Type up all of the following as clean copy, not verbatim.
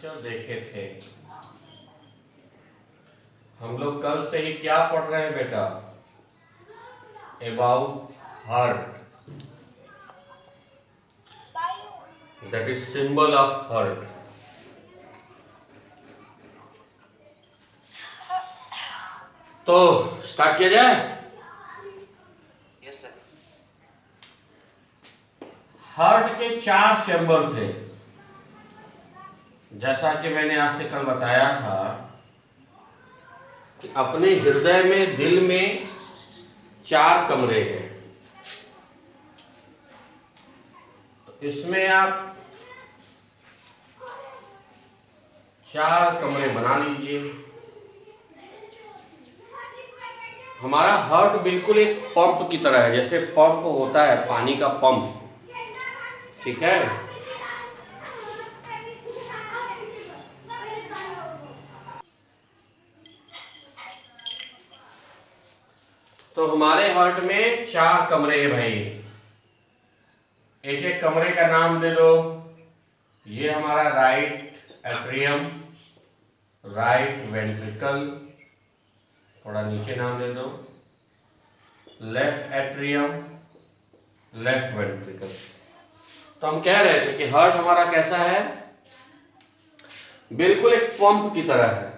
Structure देखे थे। हम लोग कल से ही क्या पढ़ रहे हैं बेटा? About heart, that is symbol of heart. तो स्टार्ट किया जाए। Yes sir. हार्ट के 4 चैम्बर थे, जैसा कि मैंने आपसे कल बताया था कि अपने हृदय में, दिल में 4 कमरे हैं। तो इसमें आप 4 कमरे बना लीजिए। हमारा हार्ट बिल्कुल एक पंप की तरह है, जैसे पंप होता है पानी का पंप, ठीक है। तो हमारे हार्ट में 4 कमरे हैं भाई। एक एक कमरे का नाम दे दो। ये हमारा राइट एट्रियम, राइट वेंट्रिकल, थोड़ा नीचे नाम दे दो, लेफ्ट एट्रियम, लेफ्ट वेंट्रिकल। तो हम कह रहे थे कि हार्ट हमारा कैसा है? बिल्कुल एक पंप की तरह है।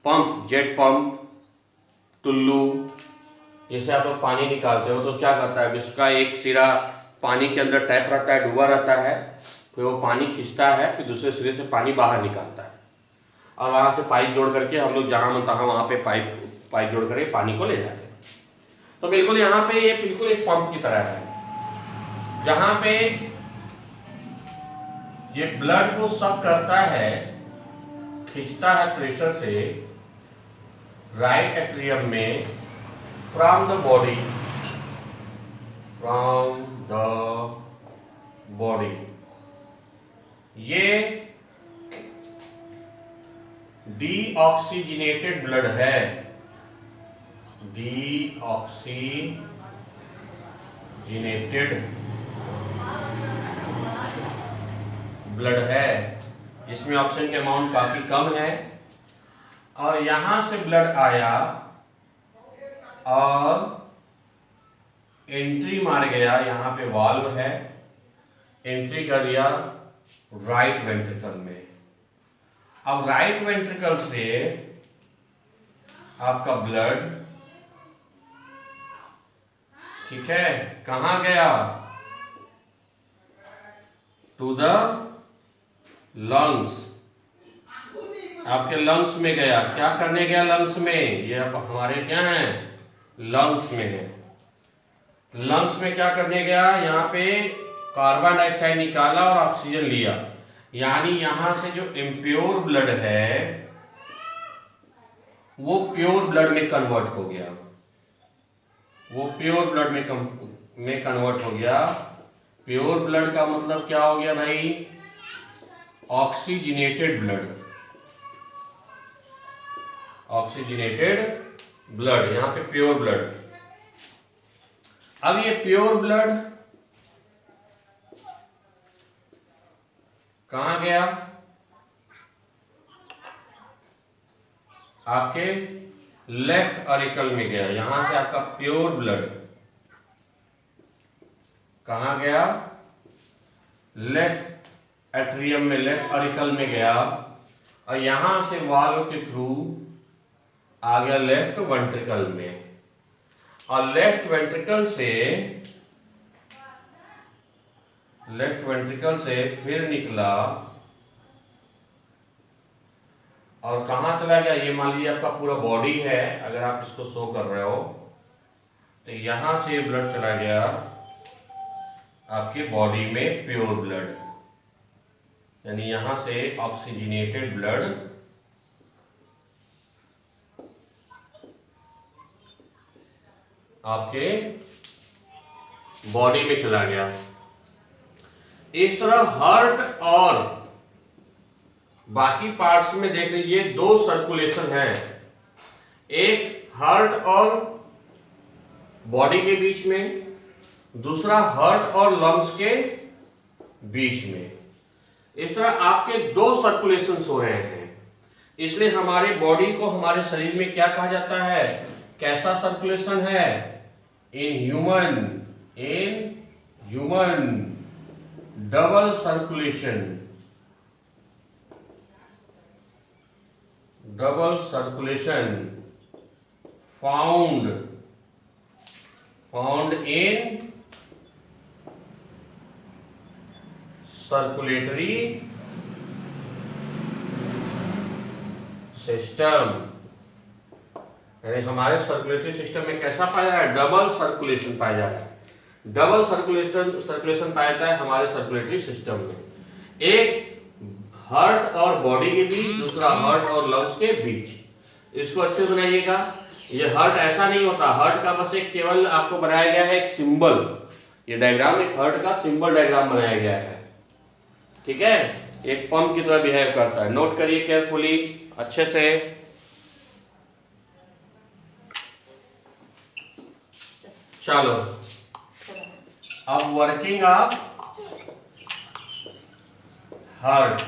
Pump, jet pump, Tullu. जैसे आप लोग पानी निकालते हो तो क्या करता है, इसका एक सिरा पानी के अंदर टैप रहता है, डूबा रहता है, फिर वो पानी खींचता है, फिर दूसरे सिरे से पानी बाहर निकालता है, और वहां से पाइप जोड़ करके हम लोग जहां मन तहां वहां पे पाइप जोड़ करके पानी को ले जाते हैं। तो बिल्कुल यहाँ पे ये बिल्कुल एक पंप की तरह है, जहां पे ये ब्लड को सक करता है, खींचता है प्रेशर से राइट एट्रियम में, फ्रॉम द बॉडी। ये डीऑक्सीजनेटेड ब्लड है, डीऑक्सीजनेटेड ब्लड है, जिसमें ऑक्सीजन के अमाउंट काफी कम है। और यहां से ब्लड आया और एंट्री मार गया, यहां पे वाल्व है, एंट्री कर दिया राइट वेंट्रिकल में। अब राइट वेंट्रिकल से आपका ब्लड, ठीक है, कहां गया? टू द लंग्स, आपके लंग्स में गया। क्या करने गया लंग्स में? ये हमारे क्या है, लंग्स में है। लंग्स में क्या करने गया? यहाँ पे कार्बन डाइऑक्साइड निकाला और ऑक्सीजन लिया, यानी यहां से जो इम्प्योर ब्लड है वो प्योर ब्लड में कन्वर्ट हो गया, वो प्योर ब्लड में कन्वर्ट हो गया। प्योर ब्लड का मतलब क्या हो गया भाई? ऑक्सीजनेटेड ब्लड, ऑक्सीजनेटेड ब्लड, यहां पे प्योर ब्लड। अब ये प्योर ब्लड कहां गया? आपके लेफ्ट ऑरिकल में गया। यहां से आपका प्योर ब्लड कहां गया? लेफ्ट एट्रियम में, लेफ्ट ऑरिकल में गया, और यहां से वाल्व के थ्रू आ गया लेफ्ट वेंट्रिकल में, और लेफ्ट वेंट्रिकल से फिर निकला और कहां चला गया? ये मान लीजिए आपका पूरा बॉडी है, अगर आप इसको शो कर रहे हो तो यहां से ब्लड चला गया आपके बॉडी में प्योर ब्लड, यानी यहां से ऑक्सीजनेटेड ब्लड आपके बॉडी में चला गया। इस तरह हार्ट और बाकी पार्ट्स में देख लीजिए 2 सर्कुलेशन है, एक हार्ट और बॉडी के बीच में, दूसरा हार्ट और लंग्स के बीच में। इस तरह आपके दो सर्कुलेशन हो रहे हैं, इसलिए हमारे बॉडी को, हमारे शरीर में क्या कहा जाता है, कैसा सर्कुलेशन है, in human double circulation found in circulatory system. यानी हमारे सर्कुलेटरी सिस्टम में कैसा पाया जा रहा है, डबल सर्कुलेशन पाया जा रहा है। डबल सर्कुलेशन पाया जाता है हमारे सर्कुलेटरी सिस्टम में, एक हार्ट और बॉडी के बीच, दूसरा हार्ट और लंग्स के बीच। इसको अच्छे से बनाइएगा। ये हार्ट ऐसा नहीं होता, हार्ट का बस एक केवल आपको बनाया गया है एक सिंबल, ये डायग्राम एक हार्ट का सिंबल डायग्राम बनाया गया है, ठीक है। एक पंप की तरह बिहेव करता है, नोट करिए केयरफुली अच्छे से। चलो अब वर्किंग ऑफ हार्ट,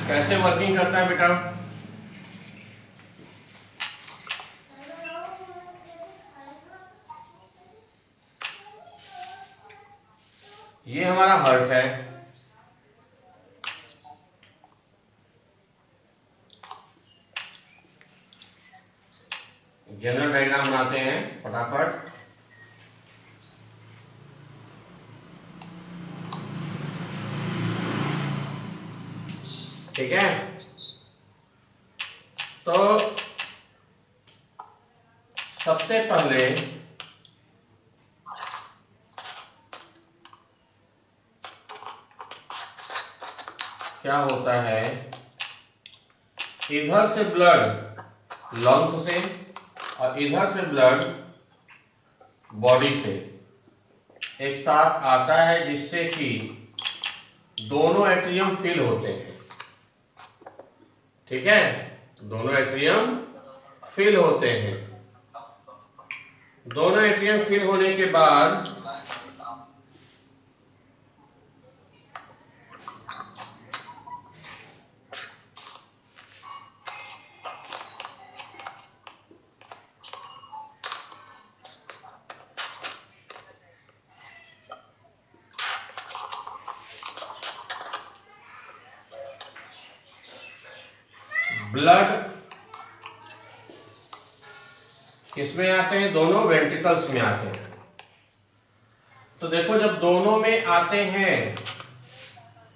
कैसे वर्किंग करता है बेटा, ये हमारा हार्ट है, जनरल डायग्राम बनाते हैं फटाफट। ठीक है, तो सबसे पहले क्या होता है, इधर से ब्लड लंग्स से और इधर से ब्लड बॉडी से एक साथ आता है, जिससे कि दोनों एट्रियम फिल होते हैं। ठीक है, दोनों एट्रियम फिल होते हैं। दोनों एट्रियम फिल होने के बाद ब्लड किसमें आते हैं, दोनों वेंट्रिकल्स में आते हैं। तो देखो, जब दोनों में आते हैं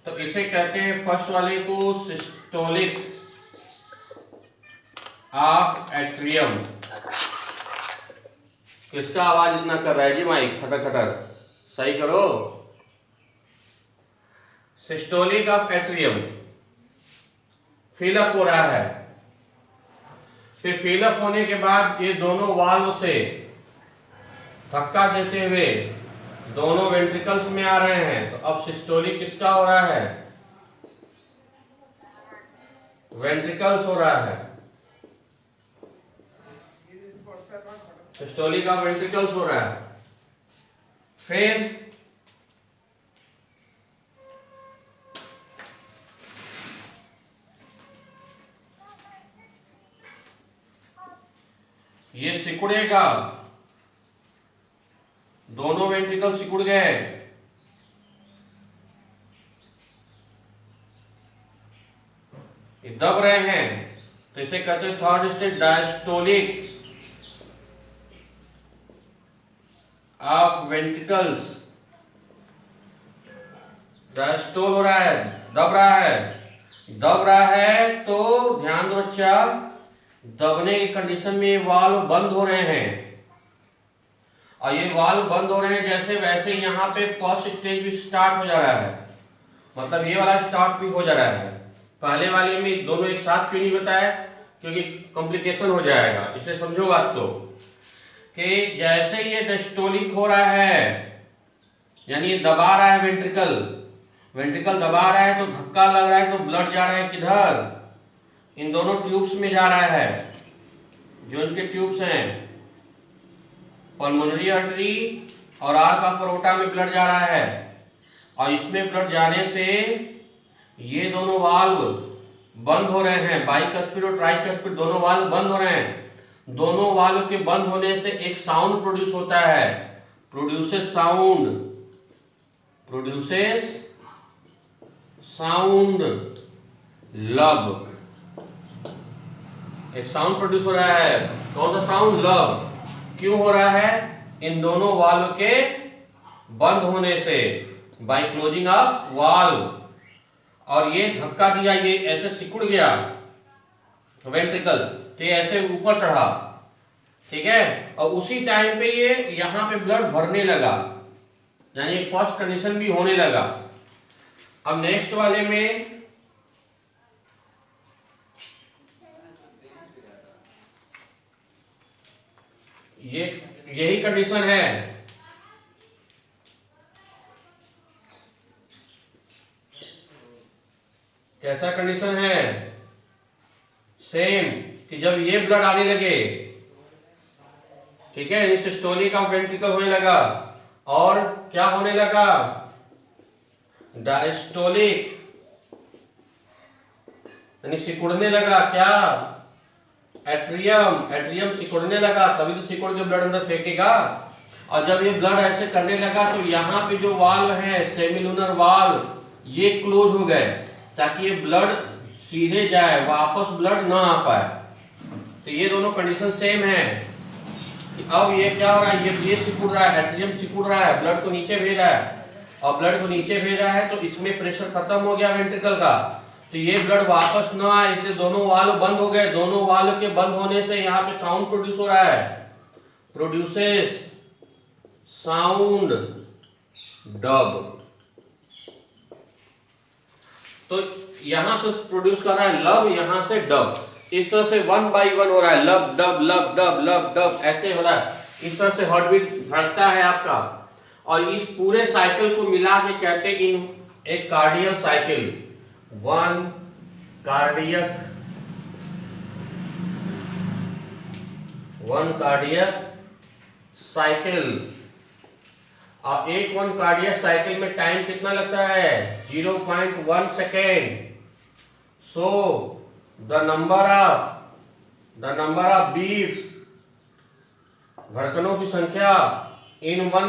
तो इसे कहते हैं, फर्स्ट वाले को सिस्टोलिक ऑफ एट्रियम। किसका आवाज इतना कर रहा है जी माइक, खटर खटर, सही करो। सिस्टोलिक ऑफ एट्रियम फिलअप हो रहा है। फिर फिलअप होने के बाद ये दोनों वाल्व से धक्का देते हुए दोनों वेंट्रिकल्स में आ रहे हैं। तो अब सिस्टोलिक किसका हो रहा है, वेंट्रिकल्स हो रहा है, सिस्टोलिक ऑफ वेंट्रिकल्स हो रहा है। फिर ये सिकुड़ेगा, दोनों वेंट्रिकल सिकुड़ गए। ये दब रहे हैं, तो इसे कहते हैं third stage diastolic of ventricles. Diastole हो रहा है, दब रहा है। दब रहा है तो ध्यान दो बच्चा, दबने की कंडीशन में ये वाल्व बंद हो रहे हैं। और ये वाल्व बंद हो रहे हैं जैसे वैसे यहाँ पे फर्स्ट स्टेज भी स्टार्ट हो जा रहा है, मतलब ये वाला स्टार्ट भी हो जा रहा है। पहले वाले में दोनों एक साथ क्यों नहीं बताया, क्योंकि कॉम्प्लिकेशन हो जाएगा, इसलिए समझो बात को कि जैसे ये डायस्टोलिक हो रहा है, यानी ये दबा रहा है वेंट्रिकल, वेंट्रिकल दबा रहा है तो धक्का लग रहा है, तो ब्लड जा रहा है किधर, इन दोनों ट्यूब्स में जा रहा है। जो इनके ट्यूब्स हैं, पल्मोनरी आर्टरी और आर्क ऑफ एओर्टा में ब्लड जा रहा है। और इसमें ब्लड जाने से ये दोनों वाल्व बंद हो रहे हैं, बाइकस्पिड और ट्राइकस्पिड दोनों वाल्व बंद हो रहे हैं। दोनों वाल्व के बंद होने से एक साउंड प्रोड्यूस होता है, प्रोड्यूसेस साउंड लब, एक साउंड प्रोड्यूस हो रहा है। कौन सा साउंड? लब। क्यों हो रहा है? इन दोनों वाल्व के बंद होने से, बाय क्लोजिंग ऑफ वाल्व। और ये धक्का दिया, ये ऐसे सिकुड़ गया वेंट्रिकल, तो ये ऐसे ऊपर चढ़ा, ठीक है, और उसी टाइम पे ये यहां पे ब्लड भरने लगा, यानी फर्स्ट कंडीशन भी होने लगा। अब नेक्स्ट वाले में ये यही कंडीशन है। कैसा कंडीशन है? सेम, कि जब ये ब्लड आने लगे, ठीक है, सिस्टोलिक ऑफ वेंट्रिकल होने लगा, और क्या होने लगा? डायस्टोलिक, यानी सिकुड़ने लगा। क्या? एट्रियम सिकुड़ने लगा, तभी तो सिकुड़ के ब्लड अंदर फेंकेगा। और जब ये ब्लड ऐसे करने लगा तो यहाँ पे जो वाल्व है, सेमिलुनर वाल्व, ये क्लोज हो गए, ताकि ये ब्लड सीधे जाए, वापस ब्लड ना आ पाए। तो ये दोनों कंडीशन सेम है। अब ये क्या हो रहा है? ये सिकुड़ रहा है, एट्रियम सिकुड़ रहा है, ब्लड को नीचे भेज रहा है, और ब्लड को नीचे भेज रहा है तो इसमें प्रेशर खत्म हो गया वेंट्रिकल का, तो ये ब्लड वापस ना आए, इसलिए दोनों वाल्व बंद हो गए। दोनों वाल्व के बंद होने से यहाँ पे साउंड प्रोड्यूस हो रहा है, प्रोड्यूसेस साउंड डब। तो यहां से प्रोड्यूस कर रहा है लब, यहां से डब। इस तरह से 1 बाय 1 हो रहा है, लब डब लब डब लब डब, ऐसे हो रहा है। इस तरह से हार्ट बीट धड़कता है आपका। और इस पूरे साइकिल को मिला के कहते हैं एक कार्डियल साइकिल, 1 कार्डियक साइकिल। और एक 1 कार्डियक साइकिल में टाइम कितना लगता है? 0.1 second. So the number of beats, धड़कनों की संख्या in 1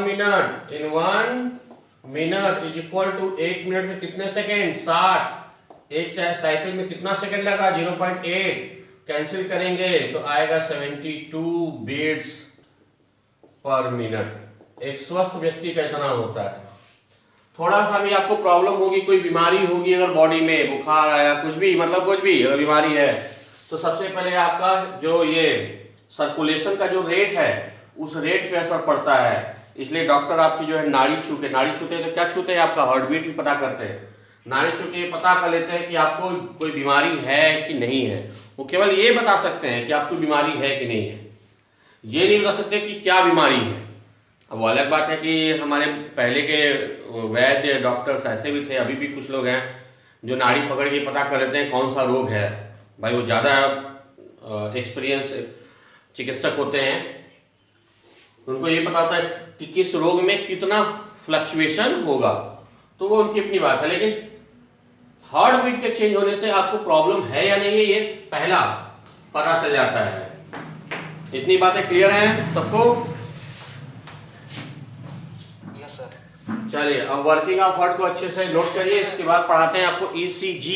minute is equal to 1 minute में कितने सेकेंड? 60। एक साइकिल में कितना सेकेंड लगा? 0.8। कैंसिल करेंगे तो आएगा 72 बीट्स पर मिनट। एक स्वस्थ व्यक्ति का इतना होता है। थोड़ा सा भी आपको प्रॉब्लम होगी, कोई बीमारी होगी अगर बॉडी में, बुखार आया, कुछ भी, मतलब कुछ भी अगर बीमारी है, तो सबसे पहले आपका जो ये सर्कुलेशन का जो रेट है, उस रेट पे असर पड़ता है। इसलिए डॉक्टर आपकी जो है नाड़ी छूते हैं, तो क्या छूते हैं? आपका हार्ट बीट भी पता करते हैं। नाड़ी छू के पता कर लेते हैं कि आपको कोई बीमारी है कि नहीं है। वो केवल ये बता सकते हैं कि आपको बीमारी है कि नहीं है, ये नहीं बता सकते कि क्या बीमारी है। अब वो अलग बात है कि हमारे पहले के वैद्य डॉक्टर्स ऐसे भी थे, अभी भी कुछ लोग हैं जो नाड़ी पकड़ के पता कर लेते हैं कौन सा रोग है। भाई वो ज़्यादा एक्सपीरियंस चिकित्सक होते हैं, उनको ये पता होता है कि किस रोग में कितना फ्लक्चुएशन होगा, तो वो उनकी अपनी बात है। लेकिन हार्ट बीट के चेंज होने से आपको प्रॉब्लम है या नहीं है, ये पहला पता चल जाता है। इतनी बातें क्लियर हैं सबको? Yes sir. चलिए अब वर्किंग ऑफ हार्ट को अच्छे से नोट करिए, इसके बाद पढ़ाते हैं आपको ECG।